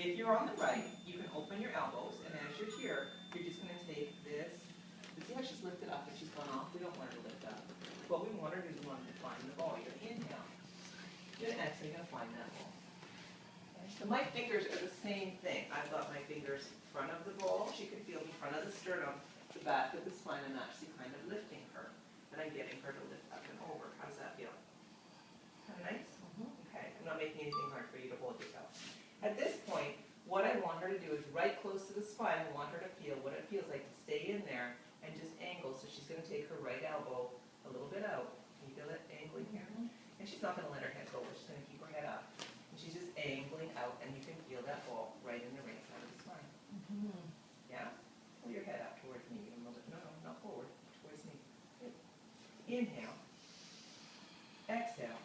If you're on the right, you can open your elbows, and as you're here, you're just going to take this. See how she's lifted up and she's gone off? We don't want her to lift up. What we want her to do is we want her to find the ball. You're going to inhale. You're going to exhale. You're going to find that ball. Okay. So my fingers are the same thing. I've got my fingers in front of the ball. She can feel the front of the sternum, the back of the spine. I'm actually kind of lifting her. And I'm getting her to lift up and over. How does that feel? Kind of nice? Okay. I'm not making anything hard for you to hold yourself. At this point, what I want her to do is right close to the spine. I want her to feel what it feels like to stay in there and just angle. So she's going to take her right elbow a little bit out. Can you feel it angling here? And she's not going to let her head go. She's going to keep her head up. And she's just angling out, and you can feel that ball right in the right side of the spine. Yeah? Pull your head up towards me. A little bit. No, not forward. Towards me. Good. Inhale. Exhale.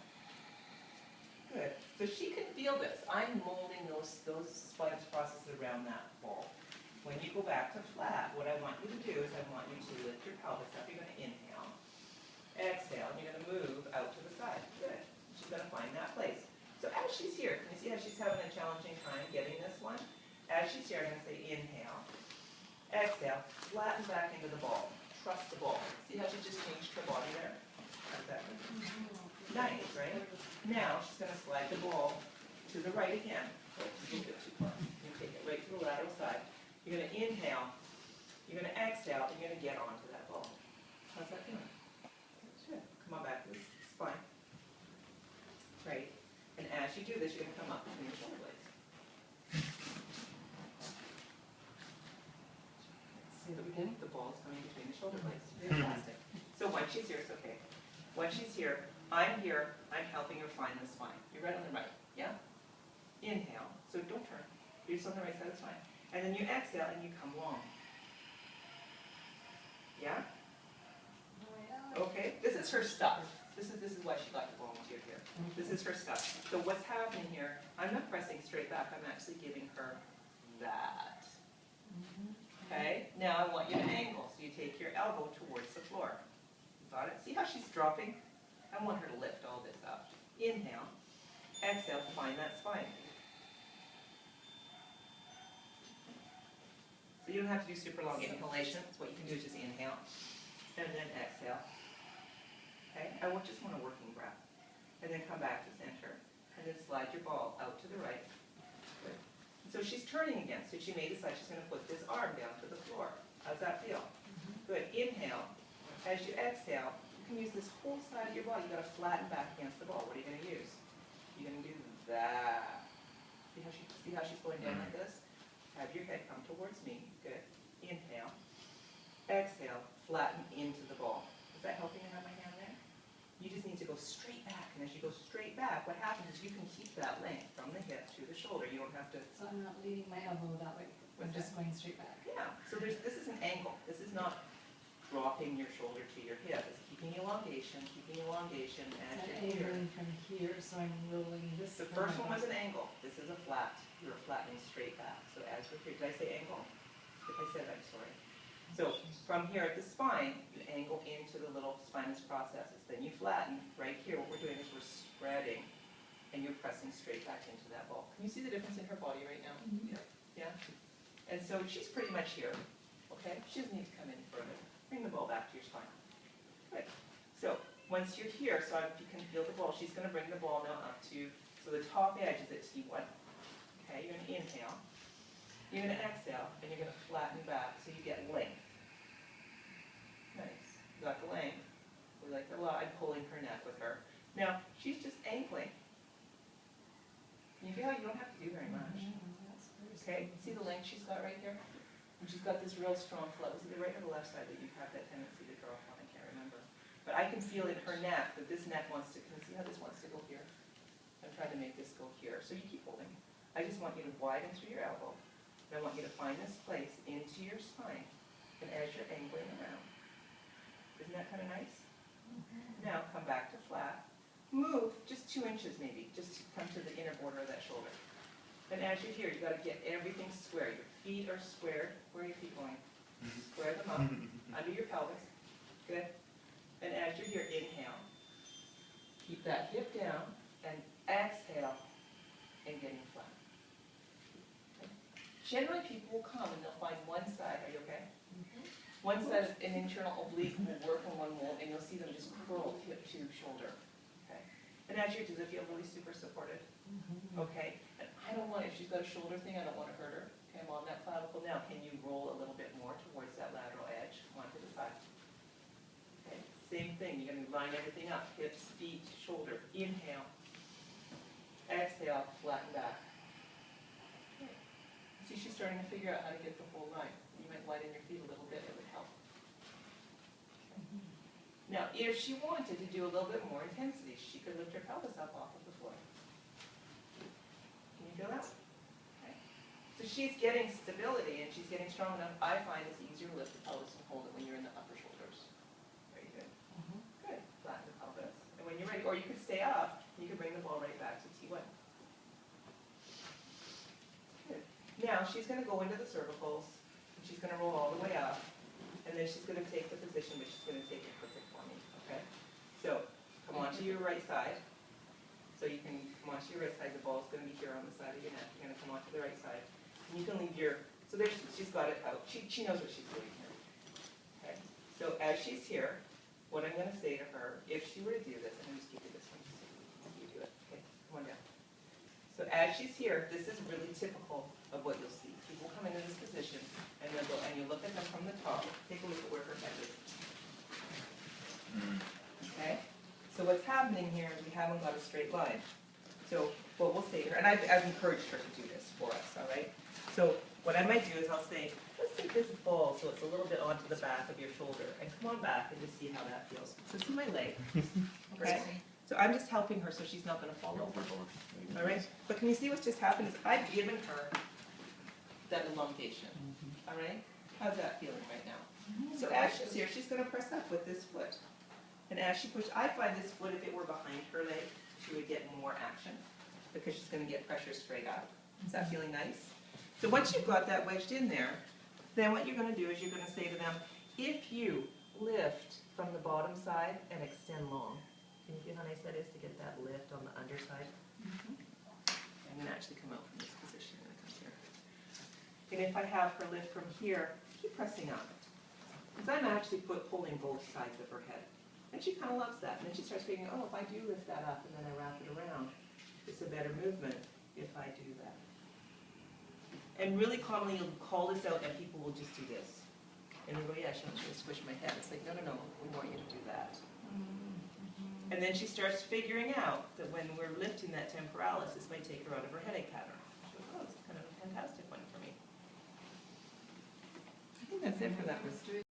Good. So she can feel this. I'm molding those spinous processes around that ball. When you go back to flat, what I want you to do is I want you to lift your pelvis up. You're going to inhale. Exhale. And you're going to move out to the side. Good. She's going to find that place. So as she's here, can you see how she's having a challenging time getting this one? As she's here, I'm going to say inhale. Exhale. Flatten back into the ball. Trust the ball. See how she just changed her body there? How's that? Nice, right? Now she's going to slide the ball to the right again. Oops, a little bit too far. You take it right to the lateral side. You're going to inhale. You're going to exhale, and you're going to get onto that ball. How's that feeling? Good. Come on back to the spine. Right. And as you do this, you're going to come up between your shoulder blades. See the beginning? The ball is coming between the shoulder blades. Fantastic. So once she's here, it's okay. Once she's here, I'm helping her find the spine. You're right on the right, yeah? Inhale, so don't turn. You're just on the right side of the spine. And then you exhale and you come long. Yeah? Okay, this is her stuff. This is why she got the volunteer here. This is her stuff. So what's happening here, I'm not pressing straight back, I'm actually giving her that. Okay, now I want you to angle. So you take your elbow towards the floor. Got it? See how she's dropping? I want her to lift all this up. Inhale. Exhale to find that spine. So you don't have to do super long inhalations. What you can do is just inhale and then exhale. Okay? I just want a working breath. And then come back to center. And then slide your ball out to the right. Good. So she's turning again. So she may decide she's going to put this arm down to the floor. How's that feel? Good. Inhale. As you exhale, you can use this whole side of your body. You've got to flatten back against the ball. What are you going to use? You're going to do that. See how she's going down like this? Have your head come towards me. Good. Inhale. Exhale. Flatten into the ball. Is that helping to have my hand there? You just need to go straight back. And as you go straight back, what happens is you can keep that length from the hip to the shoulder. You don't have to... So I'm not leading my elbow that way. I'm just going straight back. Yeah. So this is an angle. This is not dropping your shoulder to your hip. It's keeping elongation as you're here. Angling from here, so I'm rolling this. The first one was an angle. This is a flat. You're flattening straight back. So as we're here, did I say angle? If I said that, I'm sorry. So from here at the spine, you angle into the little spinous processes. Then you flatten. Right here, what we're doing is we're spreading, and you're pressing straight back into that ball. Can you see the difference in her body right now? Yeah? And so she's pretty much here. Okay? She doesn't need to come any further. Bring the ball back to your spine. Good. So once you're here, so if you can feel the ball, she's going to bring the ball now up to, so the top edge is at T1. Okay, you're going to inhale. You're going to exhale, and you're going to flatten back so you get length. Nice. You got the length. We like the lot. I'm pulling her neck with her. Now, she's just angling. You feel like you don't have to do very much. Okay, see the length she's got right here? And she's got this real strong flow. Is it the right or the left side that you have that tendency to draw on? I can't remember. But I can feel in her neck that this neck wants to, can you see how this wants to go here? I'm trying to make this go here. So you keep holding. I just want you to widen through your elbow. And I want you to find this place into your spine. And as you're angling around. Isn't that kind of nice? Now come back to flat. Move just 2 inches maybe, just to come to the inner border of that shoulder. And as you're here, you've got to get everything square. Your feet are squared. Where are your feet going? Square them up. Under your pelvis. Good. And as you're here, inhale. Keep that hip down and exhale and getting flat. generally people will come and they'll find one side, are you okay? One side of an internal oblique will work and one won't, and you'll see them just curl hip to shoulder. Okay. And as you, does it feel really super supported? Okay. And I don't want, if she's got a shoulder thing, I don't want to hurt her. Okay, I'm on that clavicle now. Can you roll a little bit more towards that lateral edge? Come on to the side. Okay. Same thing. You're going to line everything up. Hips, feet, shoulder. Inhale. Exhale. Flatten back. Okay. See, she's starting to figure out how to get the whole line. You might widen your feet a little bit. It would help. Now, if she wanted to do a little bit more intensity, she could lift her pelvis up off of the floor. Can you feel that? Okay. So she's getting stability and she's getting strong enough. I find it's easier to lift the pelvis and hold it when you're in the upper shoulders. Very good. Good. Flatten the pelvis. And when you're ready, or you could stay up, and you can bring the ball right back to T1. Good. Now, she's going to go into the cervicals, and she's going to roll all the way up, and then she's going to take the position, but she's going to take it perfect for me, okay? So, come onto your right side. So you can come onto your right side. The ball's going to be here on the side of your neck. You're going to come onto the right side. And you can leave your, so there she's got it out. She knows what she's doing here. Okay? So as she's here, what I'm going to say to her, if she were to do this, I'm going to just give you this one. You do it. Okay, come on down. So as she's here, this is really typical of what you'll see. People come into this position, and they'll go, and you look at them from the top. Take a look at where her head is. Okay? So what's happening here is we haven't got a straight line. So what we'll say to her, and I've encouraged her to do this for us, all right? So what I might do is I'll say, let's take this ball so it's a little bit onto the back of your shoulder, and come on back and just see how that feels. So see my leg, okay? So I'm just helping her so she's not going to fall overboard, all right? But can you see what's just happened is I've given her that elongation, all right? How's that feeling right now? So as she's here, she's going to press up with this foot. And as she pushes, I find this foot, if it were behind her leg, she would get more action because she's going to get pressure straight up. Is that feeling nice? So once you've got that wedged in there, then what you're going to do is you're going to say to them, if you lift from the bottom side and extend long, can you see how nice that is to get that lift on the underside? I'm going to actually come out from this position and come here. And if I have her lift from here, keep pressing up. Because I'm actually pulling both sides of her head. And she kind of loves that. And then she starts figuring, oh, if I do lift that up and then I wrap it around, it's a better movement if I do that. And really commonly you'll call this out and people will just do this. And they go, yeah, she'll squish my head. It's like, no, no, no, we want you to do that. And then she starts figuring out that when we're lifting that temporalis, this might take her out of her headache pattern. She goes, oh, it's kind of a fantastic one for me. I think that's it for that.